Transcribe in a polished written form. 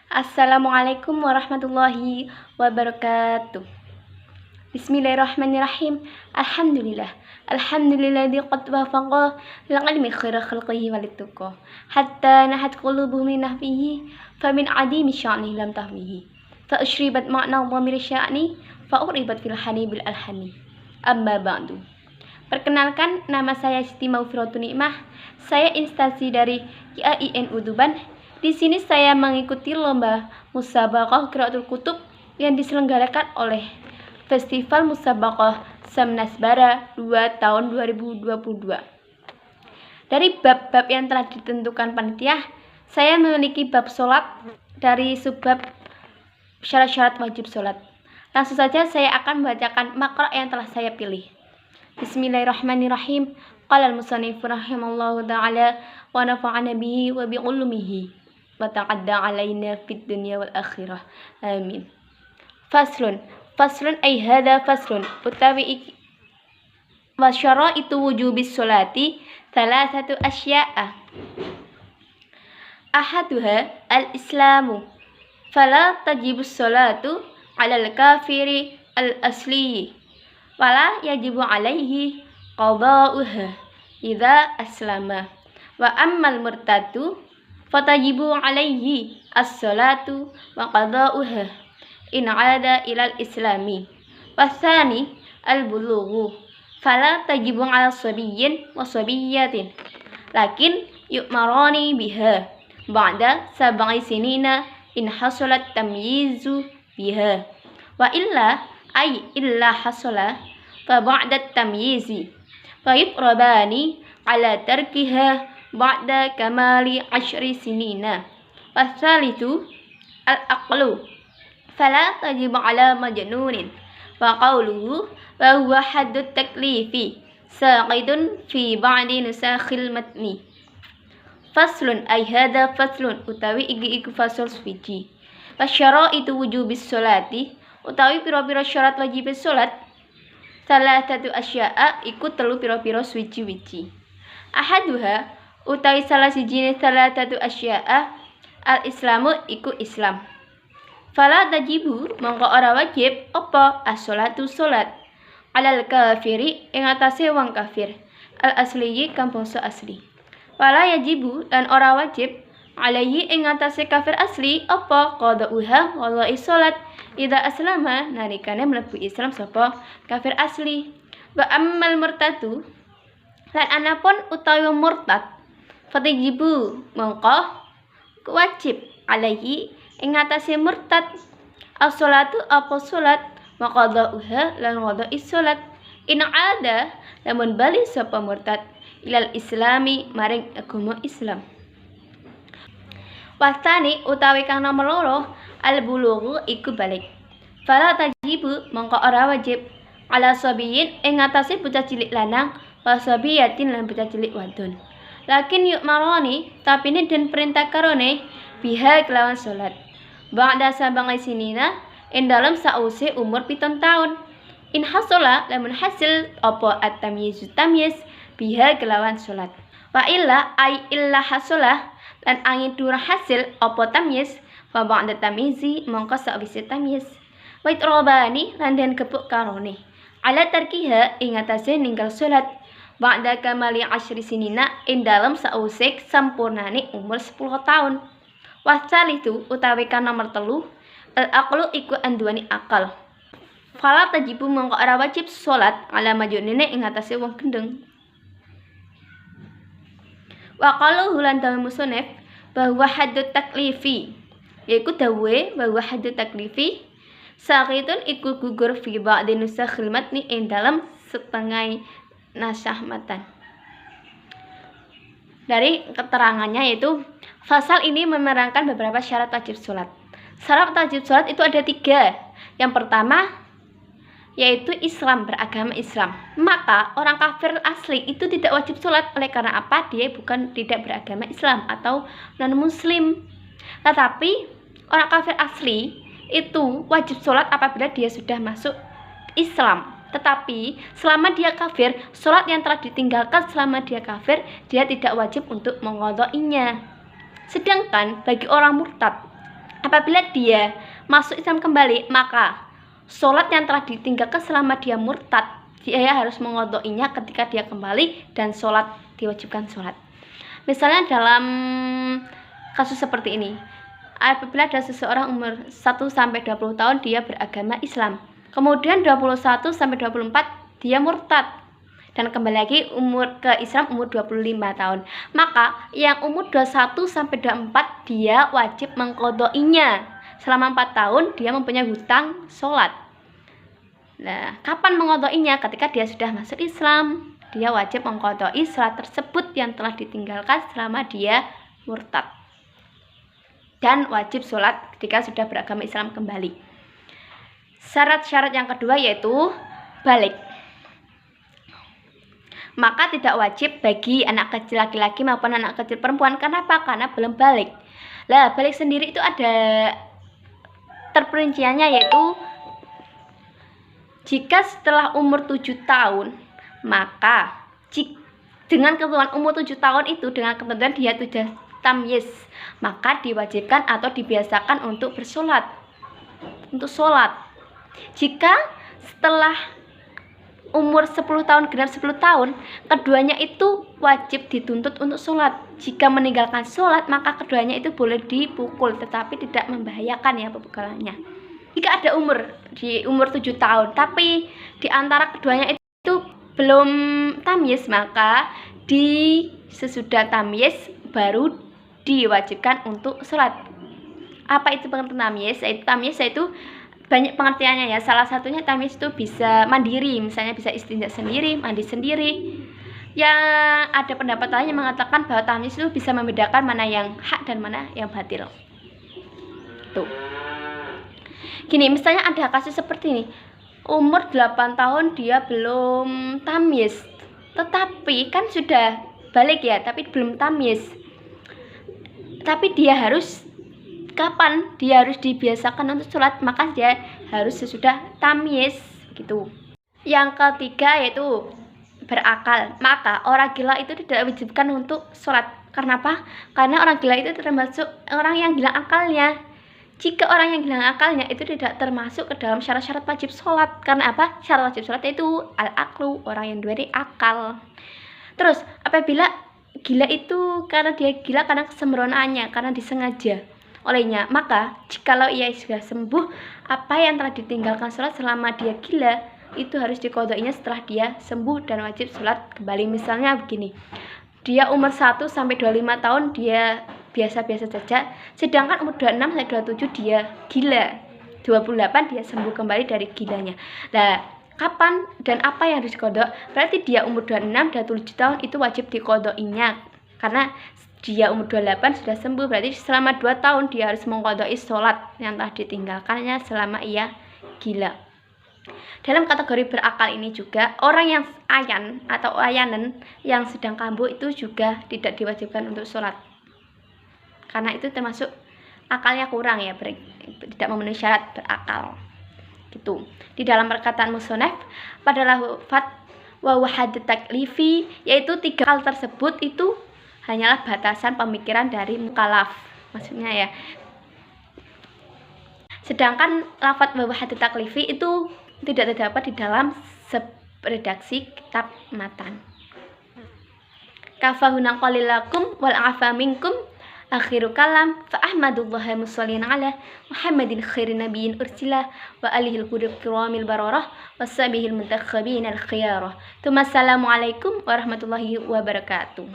Assalamualaikum warahmatullahi wabarakatuh. Bismillahirrahmanirrahim. Alhamdulillah. Alhamdulilladzi qad wafaqa lil ilmi khaira khalqihi walituqa. Hatta nahat qulubuhum min nahfihi famin adimi sya'ni lam tahwihi. Fa usyribat ma'na dhamir sya'ni fa uribat fil hani bil alhani. Amma ba'du. Perkenalkan, nama saya Siti Maufiratun Nikmah. Saya instansi dari IAIN Utuban. Di sini saya mengikuti lomba musabaqah qiraatul kutub yang diselenggarakan oleh Festival Musabaqah Samnasbara 2 tahun 2022. Dari bab-bab yang telah ditentukan panitia, saya memiliki bab sholat dari subbab syarat-syarat wajib sholat. Langsung saja saya akan membacakan makra yang telah saya pilih. Bismillahirrahmanirrahim. Qala al-musannif rahimallahu ta'ala wa nafa'ana bihi wa bi'ulumihi wa taqadda alaina fid dunya wal akhirah. Amin. Faslun ay hadha faslun utawi wa syaraitu wujubis sholati thalathatu asya'a. Ahaduha al-islamu fala tajibus sholatu 'alal kafiri al-asli wala yajibu alaihi qada'uha idza aslama wa ammal murtadu fatajibu alaihi as-sholatu wa qada'uha in 'ada ilal islami. Wasani al-bulughu fala tajibu 'ala sabiyyin wa sabiyyatin lakin yu'marani biha ba'da sab'i sinina in hasalat tamyizu biha wa illa ay illa hasala fa ba'da tamyizi fa yutrabani ala tarkiha ba'da kamali 10 sinina. Wasalithu al-aqlu fala tajibu ala majnunin wa qawluhu wa huwa haddut taklifi saqidun fi ba'di nusakhil matni. Faslun ay hadha faslun utawi iki fasal suci. Wasyaraitu wujubis sholati utawi pira-pira syarat wajib sholat salasatu asya'a iku telu pira-pira suci-wici. Ahaduha utawi salah sijine salasatu asya'a al-islamu iku Islam. Fala tajibu mongko ora wajib apa as-sholatu sholat alal kafiri ing atase wong kafir al-asliyi kang bangsa asli. Fala yajibu dan ora wajib alaihi ing atase kafir asli apa qada'uha qada'i sholat idza aslama nalikane mlebu Islam sapa kafir asli. Wa ammal murtadu lan anapun utawi murtad fatajibu mongko wajib alaihi ing atase murtad as-sholatu apa sholat wa qada'uha lan qada'i sholat in 'ada lamun bali sapa murtad ilal islami maring agama Islam. Wasani utawi kang nomor loro al-bulughu iku balik. Fala tajibu mongko ora wajib ala sabiyin ing atase bocah cilik lanang wa sabiyatin lan bocah cilik wadon. Lakin yuk maroni tapine den perintah karone biha kelawan salat. Ba'da sab'ai sinina ing dalem sause umur 7 tahun. In hasala lamun hasil apa at-tamyiz tamyiz biha kelawan salat. Wa illa ay illa hasala lan angin durah hasil apa tamyiz fa ba'da tamyizi mongko sawise tamyiz wa itrabani lan den kepuk karone ala tarkiha ing atase ninggal salat ba'da kamali 10 sinina ing dalem sause sampurnane umur 10 tahun. Wasalitu utawi kan nomor 3 al-aqlu iku anduani akal. Fala tajibu mongko ora wajib salat ala majunine ing atase wong gendeng. Wa qalu hulan dawe musonef bahwa haddut taklifi yaiku dawe bahwa haddut taklifi saqitun iku gugur fi ba'di nusakhil matni ing dalam setengah naskah matan. Dari keterangannya yaitu pasal ini menerangkan beberapa syarat wajib sholat. Syarat wajib sholat itu ada 3. Yang pertama yaitu Islam, beragama Islam. Maka orang kafir asli itu tidak wajib sholat. Oleh karena apa? Dia tidak beragama Islam atau non-muslim. Tetapi orang kafir asli itu wajib sholat apabila dia sudah masuk Islam. Tetapi selama dia kafir, sholat yang telah ditinggalkan selama dia kafir, dia tidak wajib untuk mengqadainya. Sedangkan bagi orang murtad Apabila dia masuk Islam kembali, maka sholat yang telah ditinggalkan selama dia murtad, dia harus mengodoinya ketika dia kembali dan sholat, diwajibkan sholat. Misalnya dalam kasus seperti ini, apabila ada seseorang umur 1-20 tahun dia beragama Islam, kemudian 21-24 dia murtad dan kembali lagi ke Islam umur 25 tahun, maka yang umur 21-24 dia wajib mengqodhoinya. Selama 4 tahun dia mempunyai hutang sholat. Nah, kapan mengqodhoinya? Ketika dia sudah masuk Islam, dia wajib mengqodhoi sholat tersebut yang telah ditinggalkan selama dia murtad, dan wajib sholat ketika sudah beragama Islam kembali. Syarat-syarat yang kedua yaitu balik. Maka tidak wajib bagi anak kecil laki-laki maupun anak kecil perempuan. Kenapa? Karena belum balik. Lah, balik sendiri itu ada terperinciannya, yaitu jika setelah umur 7 tahun, maka dengan ketentuan umur 7 tahun itu, dengan ketentuan dia sudah tamyiz, maka diwajibkan atau dibiasakan untuk bersolat, untuk sholat. Jika setelah umur 10 tahun, genap 10 tahun, keduanya itu wajib dituntut untuk sholat. Jika meninggalkan sholat, maka keduanya itu boleh dipukul, tetapi tidak membahayakan ya pepukulannya. Jika ada di umur 7 tahun, tapi di antara keduanya itu belum tamyiz, maka sesudah tamyiz baru diwajibkan untuk sholat. Apa itu pengertian tamyiz? Tamyiz itu banyak pengertiannya ya. Salah satunya tamyiz itu bisa mandiri, misalnya bisa istinja sendiri, mandi sendiri. Yang ada pendapat lain yang mengatakan bahwa tamyiz itu bisa membedakan mana yang hak dan mana yang batil. Tuh. Gini, misalnya ada kasus seperti ini. Umur 8 tahun dia belum tamyiz, tetapi kan sudah balik ya, tapi belum tamyiz. Tapi dia harus kapan dia harus dibiasakan untuk sholat, maka dia harus sesudah tamyiz gitu. Yang ketiga yaitu berakal. Maka orang gila itu tidak diwajibkan untuk sholat. Karena apa? Karena orang gila itu termasuk orang yang hilang akalnya. Jika orang yang hilang akalnya itu tidak termasuk ke dalam syarat-syarat wajib sholat. Karena apa? Syarat wajib sholat itu al-aqlu, orang yang diberi akal. Terus apabila gila itu karena dia gila karena kesembronaannya, karena disengaja olehnya, maka jikalau ia sudah sembuh, apa yang telah ditinggalkan sholat selama dia gila itu harus diqodhoinya setelah dia sembuh dan wajib sholat kembali. Misalnya begini, dia umur 1-25 tahun dia biasa-biasa saja, sedangkan umur 26-27 dia gila, 28 dia sembuh kembali dari gilanya. Nah, kapan dan apa yang harus diqodho? Berarti dia umur 26-27 tahun itu wajib diqodhoinya, karena dia umur 28 sudah sembuh, berarti selama 2 tahun dia harus mengqodhoi sholat yang telah ditinggalkannya selama ia gila. Dalam kategori berakal ini juga, orang yang ayan atau ayanan yang sedang kambuh itu juga tidak diwajibkan untuk sholat, karena itu termasuk akalnya kurang ya, tidak memenuhi syarat berakal gitu. Di dalam perkataan musonef pada lafaz wa wahad taklifi, yaitu 3 hal tersebut itu hanyalah batasan pemikiran dari mukallaf, maksudnya ya. Sedangkan lafaz wa wahad taklifi itu tidak terdapat di dalam redaksi kitab matan. Kafahuna qalilakum wal afa minkum akhiru kalam fa ahmadullahi musallin ala Muhammadin khairin nabiyyin ursila wa alihil qudub kiramil bararah wasabihil muntakhabin al khiyarah. Assalamualaikum warahmatullahi wabarakatuh.